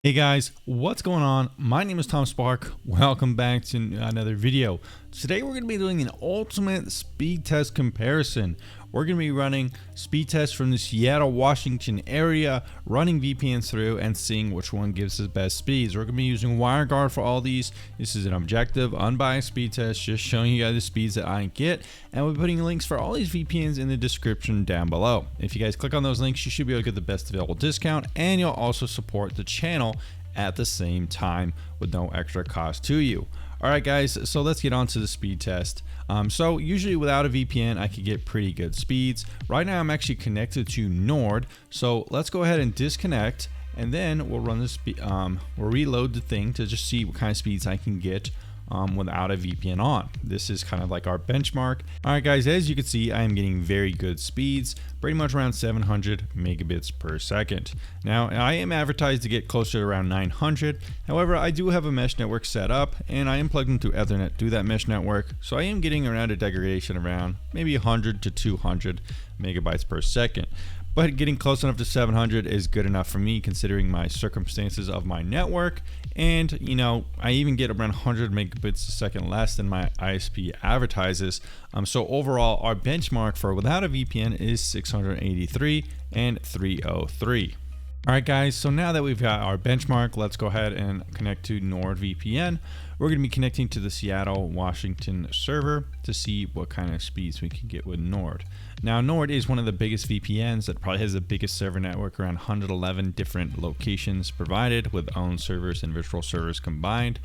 Hey guys, what's going on? My name is Tom Spark. Welcome back to another video. Today we're going to be doing an ultimate speed test comparison. We're going to be running speed tests from the Seattle, Washington area, running VPNs through and seeing which one gives us the best speeds. We're going to be using WireGuard for all these. This is an objective, unbiased speed test, just showing you guys the speeds that I get. And we're putting links for all these VPNs in the description down below. If you guys click on those links, you should be able to get the best available discount, and you'll also support the channel at the same time with no extra cost to you. Alright guys, so let's get on to the speed test. So usually without a VPN I could get pretty good speeds. Right now I'm actually connected to Nord, so let's go ahead and disconnect, and then we'll run this we'll reload the thing to just see what kind of speeds I can get without a VPN on. This is kind of like our benchmark. Alright guys, as you can see, I am getting very good speeds, pretty much around 700 megabits per second. Now, I am advertised to get closer to around 900. However, I do have a mesh network set up, and I am plugged into Ethernet through that mesh network, so I am getting around a degradation around maybe 100 to 200 megabytes per second. But getting close enough to 700 is good enough for me considering my circumstances of my network. And you know, I even get around 100 megabits a second less than my ISP advertises. So overall, our benchmark for without a VPN is 683 and 303. Alright guys, so now that we've got our benchmark, let's go ahead and connect to NordVPN. We're going to be connecting to the Seattle, Washington server to see what kind of speeds we can get with Nord. Now, Nord is one of the biggest VPNs that probably has the biggest server network, around 111 different locations provided with own servers and virtual servers combined.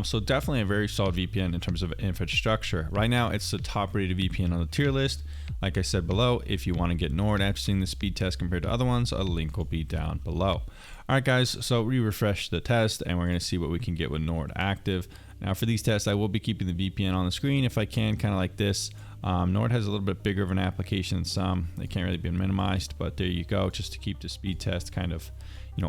So definitely a very solid VPN in terms of infrastructure. Right now, it's the top rated VPN on the tier list. Like I said below, if you want to get Nord after seeing the speed test compared to other ones, a link will be down below. Alright guys, so we refresh the test and we're going to see what we can get with Nord active. Now for these tests, I will be keeping the VPN on the screen if I can, kind of like this. Nord has a little bit bigger of an application than some. They can't really be minimized, but there you go, just to keep the speed test kind of,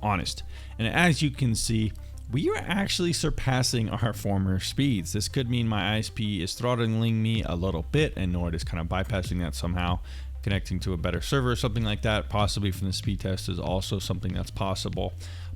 honest. And as you can see, we are actually surpassing our former speeds. This could mean my ISP is throttling me a little bit and Nord is kind of bypassing that somehow, connecting to a better server or something like that. Possibly from the speed test is also something that's possible.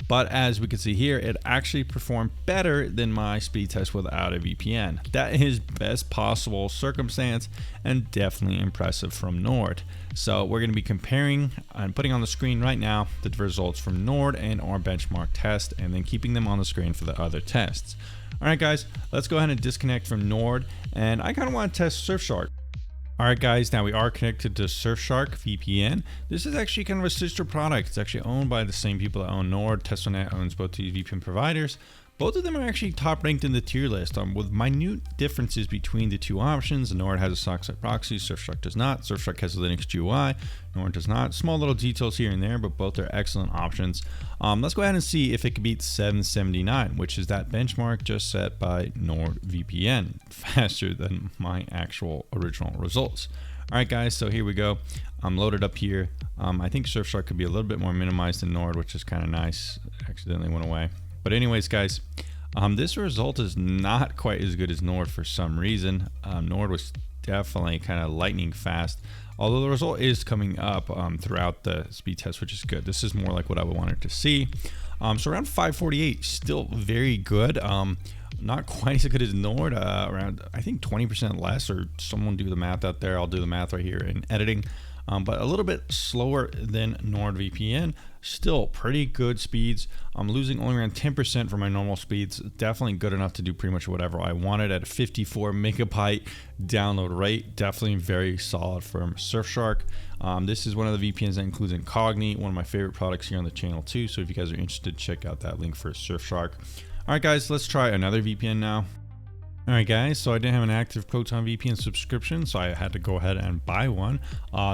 But as we can see here, it actually performed better than my speed test without a VPN. That is best possible circumstance and definitely impressive from Nord. So we're going to be comparing and putting on the screen right now the results from Nord and our benchmark test, and then keeping them on the screen for the other tests. Alright guys, let's go ahead and disconnect from Nord, and I kind of want to test Surfshark. Alright guys, now we are connected to Surfshark VPN. This is actually kind of a sister product. It's actually owned by the same people that own Nord. Teslanet owns both these VPN providers. Both of them are actually top ranked in the tier list, with minute differences between the two options. Nord has a sock-side proxy, Surfshark does not. Surfshark has a Linux GUI, Nord does not. Small little details here and there, but both are excellent options. Let's go ahead and see if it can beat 779, which is that benchmark just set by NordVPN, faster than my actual original results. Alright guys, so here we go. I'm loaded up here. I think Surfshark could be a little bit more minimized than Nord, which is kind of nice. Accidentally went away. But anyways guys, this result is not quite as good as Nord for some reason. Nord was definitely kind of lightning fast, although the result is coming up throughout the speed test, which is good. This is more like what I wanted to see. So around 548, still very good. Not quite as good as Nord, around I think 20% less, or someone do the math out there. I'll do the math right here in editing. But a little bit slower than NordVPN. Still pretty good speeds. I'm losing only around 10% for my normal speeds. Definitely good enough to do pretty much whatever I wanted at a 54 megabyte download rate. Definitely very solid from Surfshark. This is one of the VPNs that includes Incognito, one of my favorite products here on the channel too. So if you guys are interested, check out that link for Surfshark. Alright guys, let's try another VPN now. Alright guys, so I didn't have an active ProtonVPN subscription, so I had to go ahead and buy one.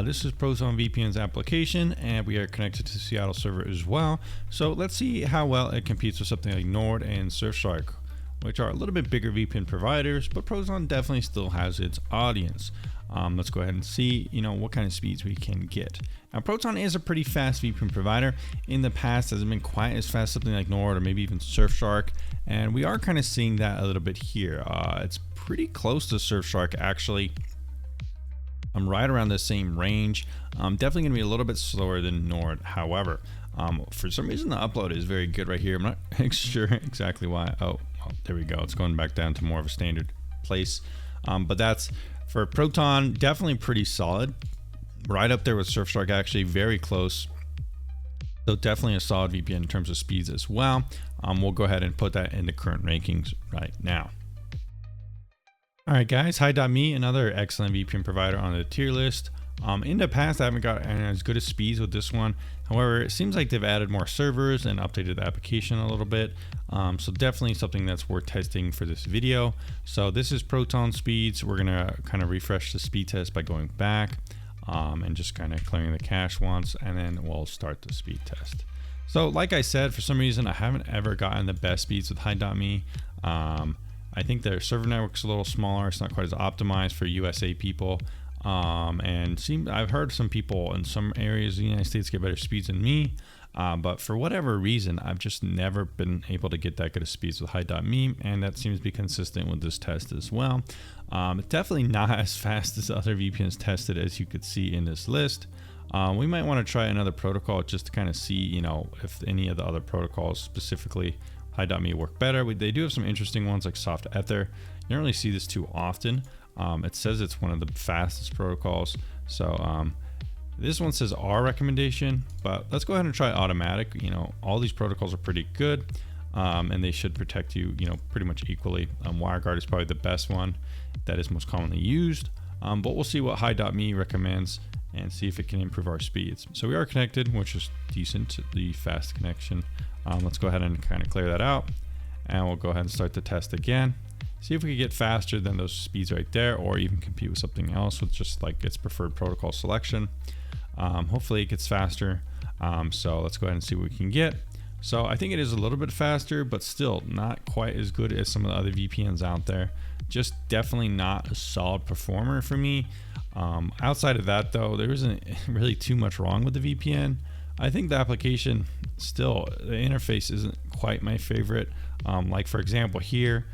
This is ProtonVPN's application, and we are connected to the Seattle server as well. So let's see how well it competes with something like Nord and Surfshark, which are a little bit bigger VPN providers, but Proton definitely still has its audience. Let's go ahead and see, what kind of speeds we can get. Now, Proton is a pretty fast VPN provider. In the past, hasn't been quite as fast as something like Nord or maybe even Surfshark, and we are kind of seeing that a little bit here. It's pretty close to Surfshark actually. I'm right around the same range. Definitely going to be a little bit slower than Nord, however. For some reason the upload is very good right here. I'm not sure exactly why. Oh, there we go. It's going back down to more of a standard place. But that's for Proton, definitely pretty solid. Right up there with Surfshark, actually very close. So definitely a solid VPN in terms of speeds as well. We'll go ahead and put that in the current rankings right now. All right, guys, Hi.me, another excellent VPN provider on the tier list. In the past, I haven't got as good as speeds with this one. However, it seems like they've added more servers and updated the application a little bit. So definitely something that's worth testing for this video. So this is Proton speeds. We're gonna kind of refresh the speed test by going back and just kind of clearing the cache once, and then we'll start the speed test. So like I said, for some reason, I haven't ever gotten the best speeds with Hi.me. I think their server network's a little smaller. It's not quite as optimized for USA people. And I've heard some people in some areas of the United States get better speeds than me, but for whatever reason, I've just never been able to get that good of speeds with Hi.me, and that seems to be consistent with this test as well. It's definitely not as fast as other VPNs tested, as you could see in this list. We might want to try another protocol just to kind of see, you know, if any of the other protocols, specifically Hi.me, work better. They do have some interesting ones like Soft Ether. You don't really see this too often. It says it's one of the fastest protocols. So this one says our recommendation, but let's go ahead and try automatic. You know, all these protocols are pretty good, and they should protect you, you know, pretty much equally. WireGuard is probably the best one that is most commonly used, but we'll see what Hi.me recommends and see if it can improve our speeds. So we are connected, which is decent, the fast connection. Let's go ahead and kind of clear that out, and we'll go ahead and start the test again. See if we can get faster than those speeds right there, or even compete with something else with just like its preferred protocol selection. Hopefully it gets faster. So let's go ahead and see what we can get. So I think it is a little bit faster, but still not quite as good as some of the other VPNs out there. Just definitely not a solid performer for me. Outside of that though, there isn't really too much wrong with the VPN. I think the application still, the interface isn't quite my favorite. Like for example here,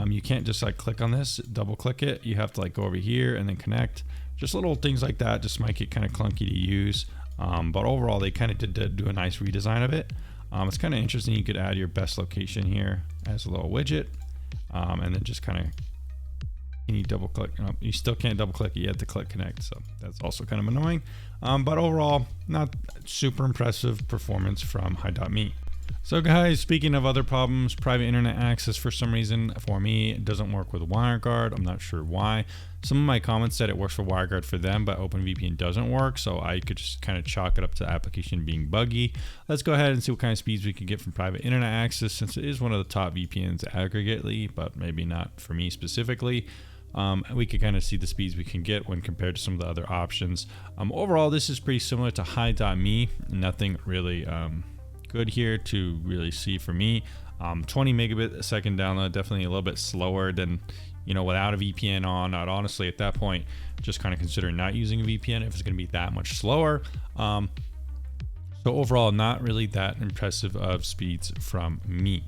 you can't just like click on this, double click it. You have to like go over here and then connect. Just little things like that just make it kind of clunky to use. But overall, they kind of did do a nice redesign of it. It's kind of interesting. You could add your best location here as a little widget, and then just kind of, can you double click? You still can't double click it. You have to click connect. So that's also kind of annoying. But overall, not super impressive performance from Hi.me. So guys, speaking of other problems, private internet access for some reason for me it doesn't work with WireGuard. I'm not sure why. Some of my comments said it works for WireGuard for them, but OpenVPN doesn't work, so I could just kind of chalk it up to the application being buggy. Let's go ahead and see what kind of speeds we can get from private internet access, since it is one of the top VPNs aggregately, but maybe not for me specifically. We can kind of see the speeds we can get when compared to some of the other options. Overall, this is pretty similar to Hi.me. Nothing really good here to really see for me. 20 megabit a second download, definitely a little bit slower than, you know, without a VPN on. I'd honestly at that point just kind of consider not using a VPN if it's going to be that much slower. So overall, not really that impressive of speeds from me.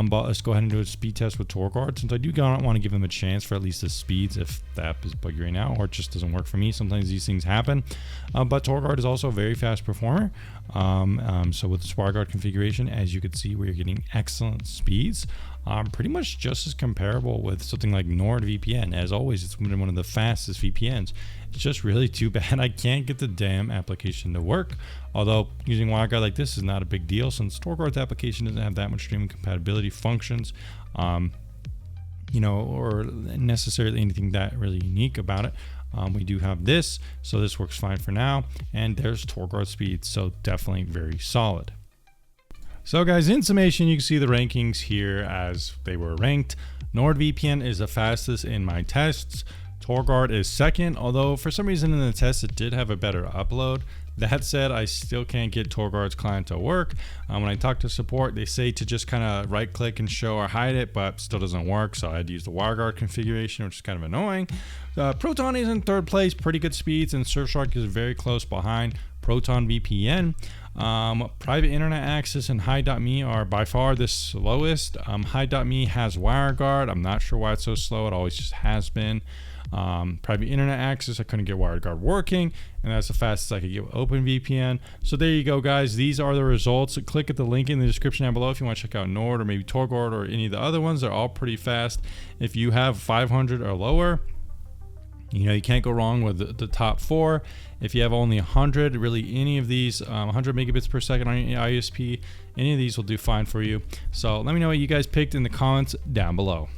But let's go ahead and do a speed test with TorGuard, since I do want to give them a chance for at least the speeds if the app is buggy right now or it just doesn't work for me. Sometimes these things happen. But TorGuard is also a very fast performer. So with this WireGuard configuration, as you can see, we're getting excellent speeds. Pretty much just as comparable with something like NordVPN. As always, it's been one of the fastest VPNs. It's just really too bad I can't get the damn application to work. Although using WireGuard like this is not a big deal, since TorGuard's application doesn't have that much streaming compatibility functions, you know, or necessarily anything that really unique about it. We do have this, so this works fine for now. And there's TorGuard speed, so definitely very solid. So guys, in summation, you can see the rankings here as they were ranked. NordVPN is the fastest in my tests. TorGuard is second, although for some reason in the test it did have a better upload. That said, I still can't get TorGuard's client to work. When I talk to support, they say to just kind of right click and show or hide it, but still doesn't work. So I had to use the WireGuard configuration, which is kind of annoying. Proton is in third place, pretty good speeds, and Surfshark is very close behind ProtonVPN. Private internet access and Hi.me are by far the slowest. Hi.me has WireGuard. I'm not sure why it's so slow. It always just has been. private internet access, I couldn't get WireGuard working, and that's the fastest I could get with OpenVPN. So there you go, guys. These are the results. Click at the link in the description down below if you want to check out Nord or maybe TorGuard or any of the other ones. They're all pretty fast. If you have 500 or lower, you know, you can't go wrong with the top 4. If you have only 100, really any of these, 100 megabits per second on your ISP, any of these will do fine for you. So let me know what you guys picked in the comments down below.